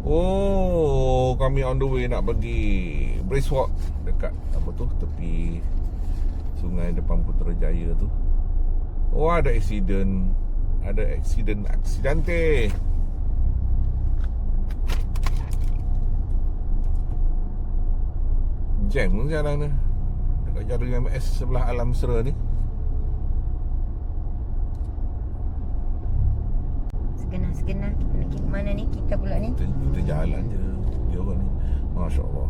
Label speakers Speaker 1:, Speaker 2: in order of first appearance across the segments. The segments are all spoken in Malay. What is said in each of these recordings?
Speaker 1: Oh, kami on the way nak pergi Brisk Walk dekat apa tu, tepi sungai depan Putrajaya tu. Oh, ada accident. Ada aksidente. Jam pun jalan ni dekat jalan MS sebelah Alam Sera ni.
Speaker 2: Segenah kita nak pergi ke mana ni? Kita pula ni
Speaker 1: Kita jalan je. Dia orang ni, Masya Allah.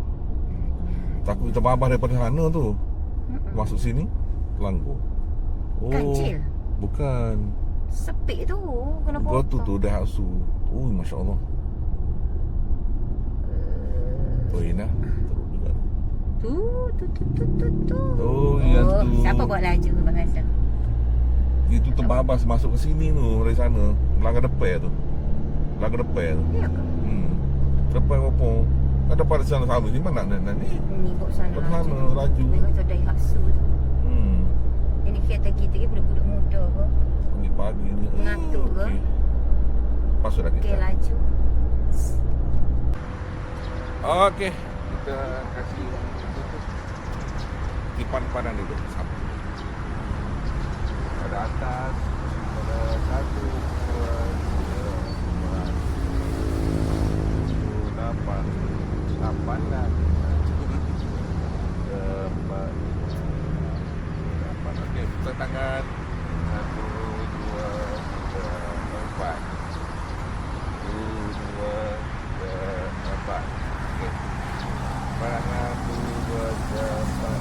Speaker 1: Takut kita babah daripada sana tu. Masuk sini Selangor.
Speaker 2: Kancil?
Speaker 1: Bukan.
Speaker 2: Sepik tu. Kenapa?
Speaker 1: Kau tu Daihatsu. Oh, Masya Allah. Oh, Ina. Teruk juga.
Speaker 2: Tu.
Speaker 1: Oh, yang tu.
Speaker 2: Siapa buat laju Abang rasa?
Speaker 1: Itu terbabas masuk ke sini tu dari sana. Melanggar depan tu. Melanggar depan tu.
Speaker 2: Ya ke?
Speaker 1: Depan apa? Kan depan sana sama ni mana nak ni?
Speaker 2: Ni buat sana
Speaker 1: Depan sana laju.
Speaker 2: Memang tu Daihatsu tu. Ini kereta kita ke budak-budak muda ke?
Speaker 1: Ni pagi ni.
Speaker 2: Mengatuk ke?
Speaker 1: Okey. Pasal dah
Speaker 2: Okey,
Speaker 1: kita.
Speaker 2: laju.
Speaker 1: Okey. Kita kasih tipan-tipanan dulu. Sampai. Pada atas, pada 1, 2, 3, 4, 5, 6, 7, 8 dah. Okey, putar tangan. 1, 2, 3, 4. 1, 2, 3, 4. Okey. Barangan 2, 3, 4.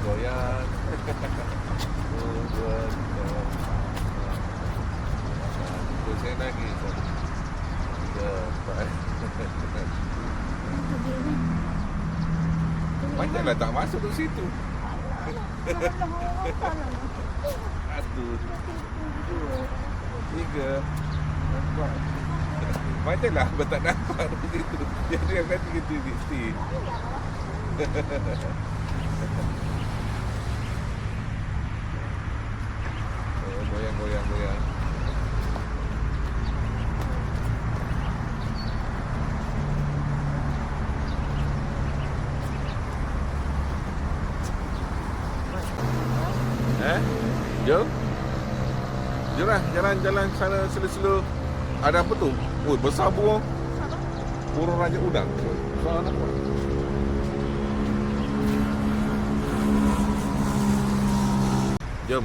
Speaker 1: Goyang. Saya lagi. Macamlah tak masuk ke situ. Satu, 2, 3, 4. Macamlah abang tak nampak di situ. Jadi yang kata gitu mesti. Goyang. Jom. Jomlah jalan-jalan sana slow-slow. Ada apa tu? Oh, besar burung. Burung raja udang. Besar nampak. Jom.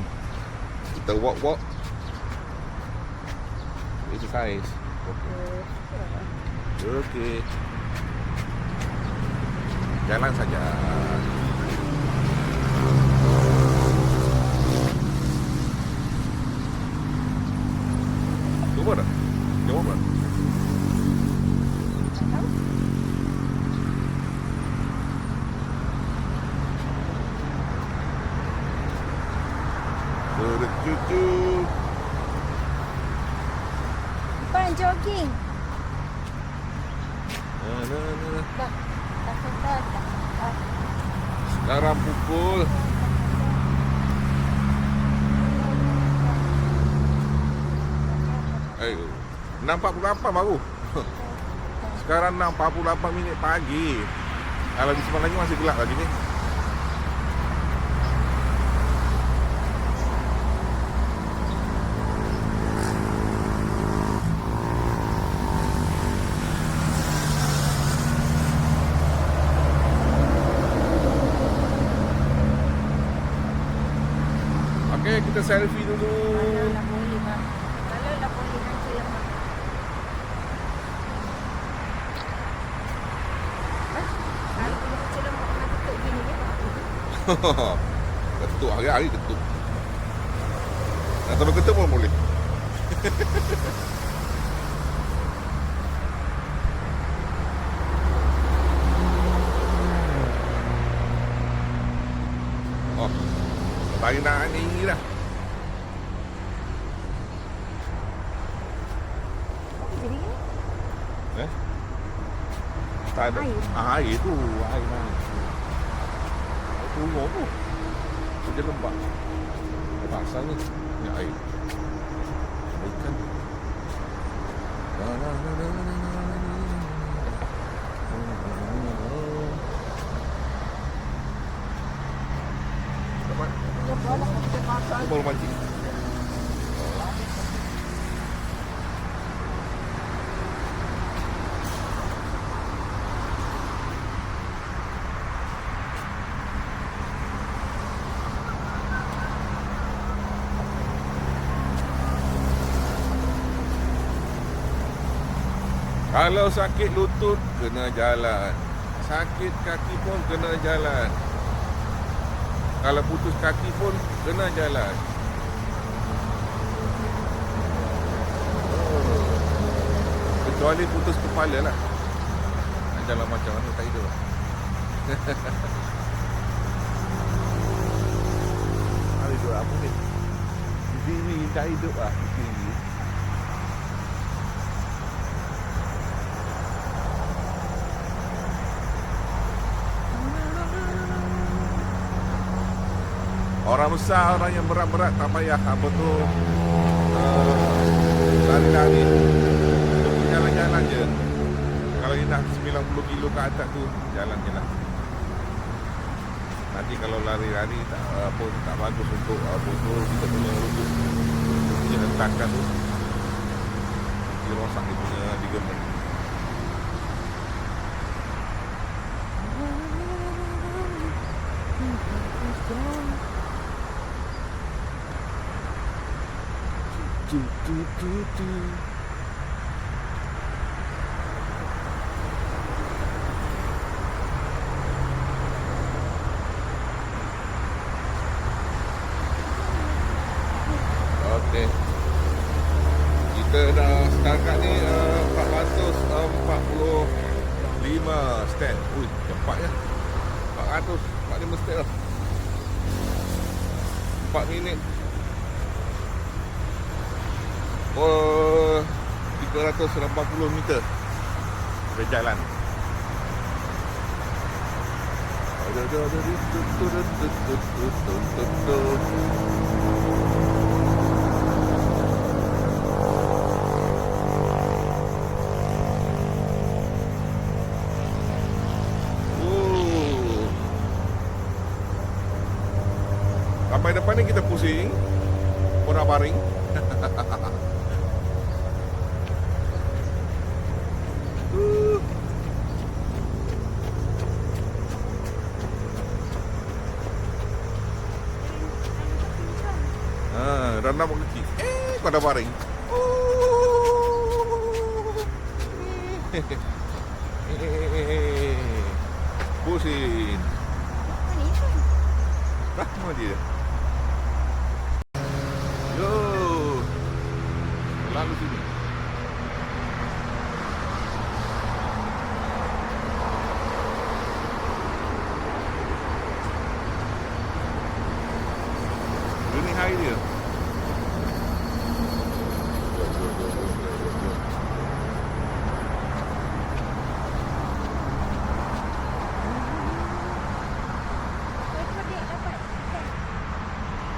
Speaker 1: Kita walk. Exercise. Okey. Jalan saja. Cuba dah. Jawab dah. Cucu.
Speaker 2: Pan jogging.
Speaker 1: Tak. Sekarang pukul Ayo, 6.48 baru. Sekarang 6.48 minit pagi. Kalau di sebelah lagi masih gelap lagi ni. Okey, kita selfie dulu.
Speaker 2: Kalau boleh nanti lemak. Kalau boleh macam lemak nak tutup gini je.
Speaker 1: Ketuk hari-hari ketuk. Nak tolong ketuk pun boleh. Oh, lagi nak ni dah. Tak ada.
Speaker 2: Air.
Speaker 1: Air tu. Air mana? Tunggu tu. Dia lembab. Pasal ni. Ni air. Ikan. Dapat. Baru mancing. Kalau sakit lutut, kena jalan. Sakit kaki pun kena jalan. Kalau putus kaki pun kena jalan. Kecuali putus kepala lah. Jalan macam mana tak hidup. Hari hidup apa ni? Diri tak hidup lah. Diri. Orang besar, orang yang berat-berat tak payah apa tu lari-lari. Jalan-jalan je. Kalau you nak 90 kilo ke atas tu, jalan je lah. Nanti kalau lari-lari tak apa tak bagus untuk apa tu, kita punya lutut. Dia hentakan tu. Dia rosak dia punya ligament. Okey. Kita dah setakat ni 445 stand. Ui, cepat ya. 445 stand lah. 4 minit. 380 meter berjalan. Sampai depan ni kita pusing. Pura baring. Dah nak kaki. Kau dah baring. Pusing. Rahmat dia. Yo. Lalu sini. Ini hari dia.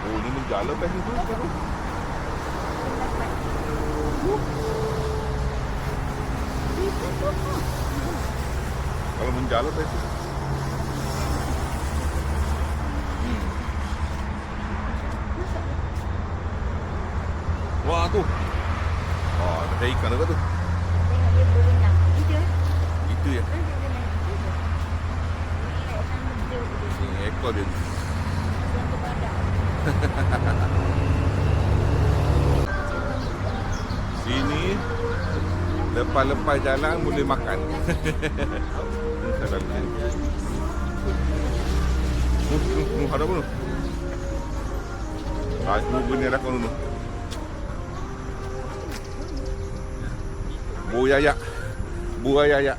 Speaker 1: Oh, ni menjala best itu. Kalau menjala best itu. Wah tu. Oh, ada ikan apa tu?
Speaker 2: Tengok dia berenang. Itu eh.
Speaker 1: Itu ya.
Speaker 2: Kan dia berenang. Itu.
Speaker 1: Ni ekor dia.
Speaker 2: Yang kebadak.
Speaker 1: Sini lepas-lepas jalan boleh makan. Ada pun. Aku punya dah kau dulu. Buaya. Buaya.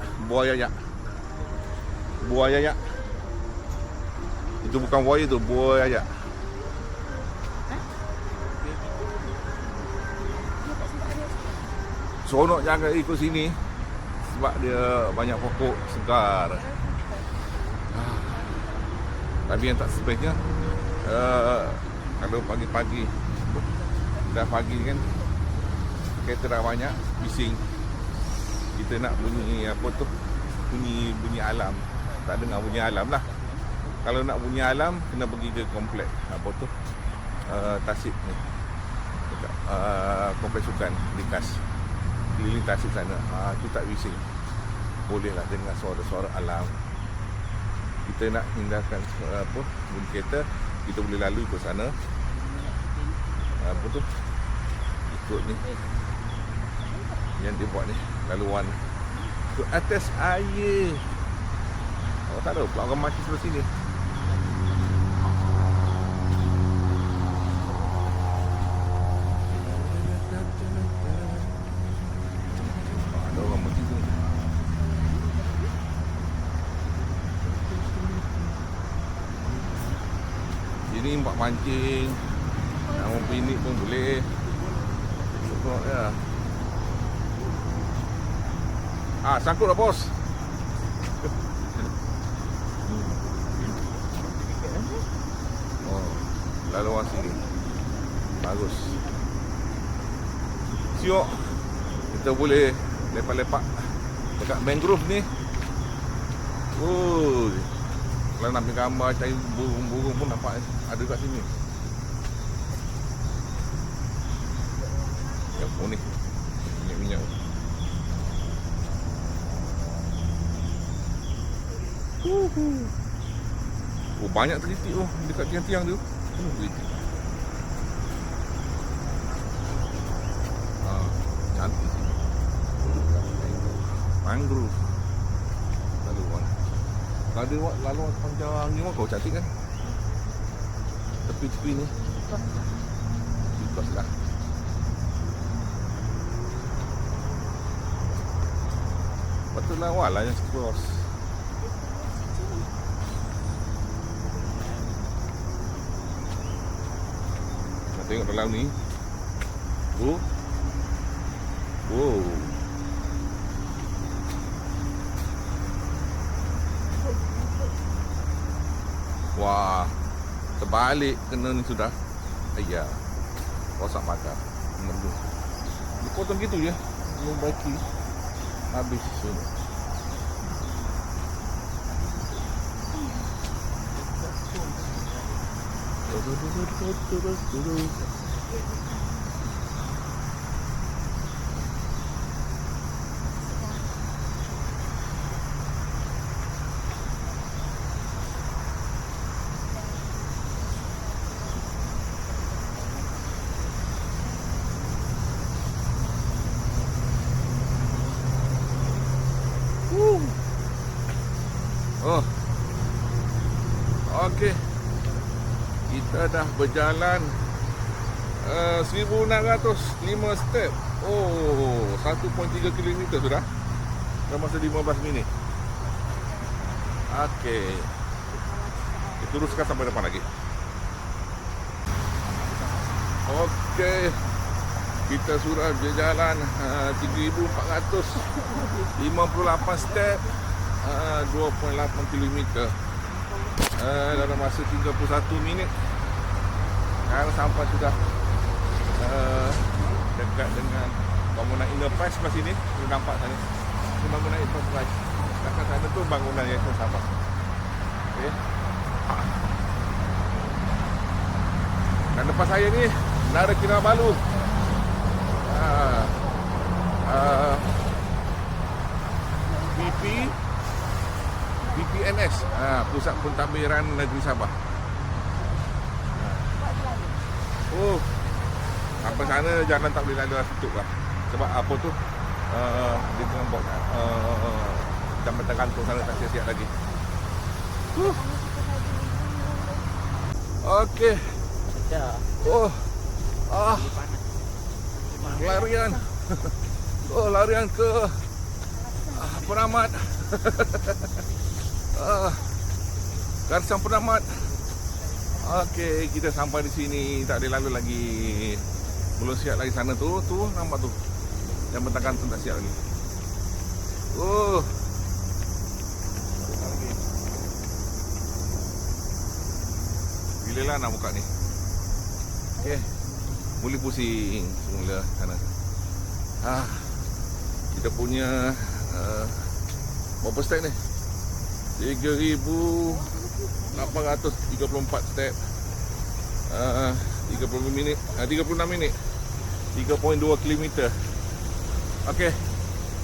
Speaker 1: Itu bukan buaya tu, buaya. Seronok jangan ikut sini. sebab dia banyak pokok segar. Tapi yang tak sepatnya kalau pagi-pagi dah pagi kan, kereta dah banyak, bising. Kita nak bunyi apa tu, bunyi alam. Tak dengar bunyi alam lah. Kalau nak bunyi alam, kena pergi ke komplek apa tu, Tasik ni, kompleks sukan di KAS, keliling Tasik sana. Tu tak bising, bolehlah dengar suara-suara alam. Kita nak hindarkan apa bunyi kereta, kita boleh lalu ke sana, apa tu, ikut ni yang dia buat ni, laluan ke atas air. Tak tahu pula orang mati sebelah sini. Ada orang mati tu. Sini buat mancing, nak mempinik pun boleh. Tengok ya. Sangkut lah bos. Laluan sini bagus. Siok, kita boleh lepak-lepak dekat mangrove ni. Kalau nak ambil gambar cari burung-burung pun nampak ada kat sini. Ya, ni minyak-minyak. Banyak teritik dekat tiang-tiang tu. Cantik. Mangrove. Laluan. Kalau ada laluan panjang ni kau cantik kan? Tepi-tepi ni. Ikut lah. Betul lah awal lah yang cross. Tengok dalam ni. Wow. Wah, terbalik kena ni sudah. Ayah, rosak mata. Dia potong gitu je, membaiki habis semua. Okey. Kita dah berjalan 1605 step. 1.3 km sudah. Dah masa 15 minit. Okey. Kita teruskan sampai depan lagi. Okey. Kita sudah berjalan 3,458 step, 2.8 km. Dalam masa 31 minit. Sekarang sampai sudah dekat dengan bangunan Inner Price sebelah sini. Kita nampak sana. Ini bangunan Inner Price. Dekat sana tu bangunan yang sama. Okey. Dan depan saya ni Menara Kinabalu. PPNS, Pusat Pentadbiran Negeri Sabah. Sampai sana jalan tak boleh lalu, tutup lah. Sebab apa tu, dia tengah buat jambatan gantung sana tak siap-siap lagi. Okey. Larian. Larian ke Penamat. Garsang Penamat. Okey, kita sampai di sini, tak ada lalu lagi. Belum siap lagi sana tu nampak tu. Yang bentakan tu tak siap lagi. Oh. Bila lah nak buka ni? Okay. Mula pusing semula sana. Kita punya berapa step ni? 3,834 step. 36 minit 3.2 km. Okey.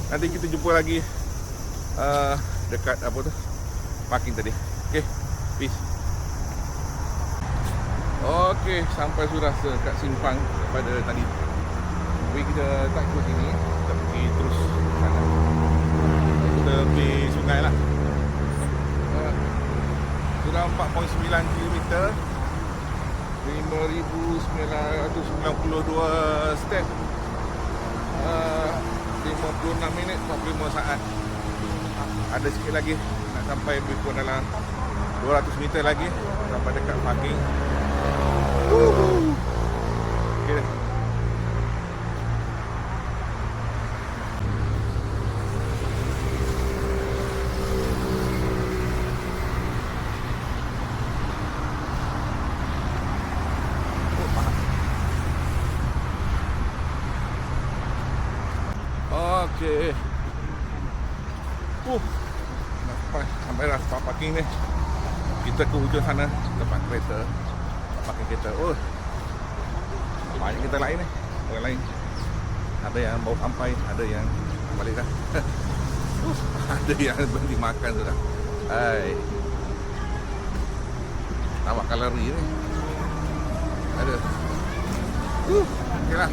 Speaker 1: Nanti kita jumpa lagi dekat apa tu? Parking tadi. Okey. Peace. Okey, sampai sudah dekat simpang daripada tadi. Tapi kita tak ikut sini, kita pergi terus sana. Kita pergi sungai lah. Sudah 4.9 km, 5,992 step, 56 minit 45 saat. Ada sikit lagi nak sampai lebih kurang dalam 200 meter lagi sampai dekat parking. Okay. Okey. Sampai dah tempat parking ni. Kita ke hujung sana tempat kereta. Parking kereta. Oh. Banyak kereta lain ni. Orang lain. Ada yang baru sampai, ada yang balik dah. Ada yang berhenti makan sudah. Hai. Nampak kalori ni. Ada. Okeylah.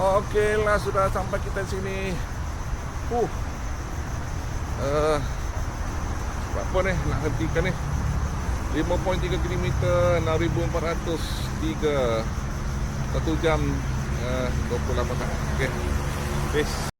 Speaker 1: Okeylah, sudah sampai kita sini. Apa ni nak hentikan ni? 5.3 km, 6,403, 1 jam 28 saat. Okey. Peace.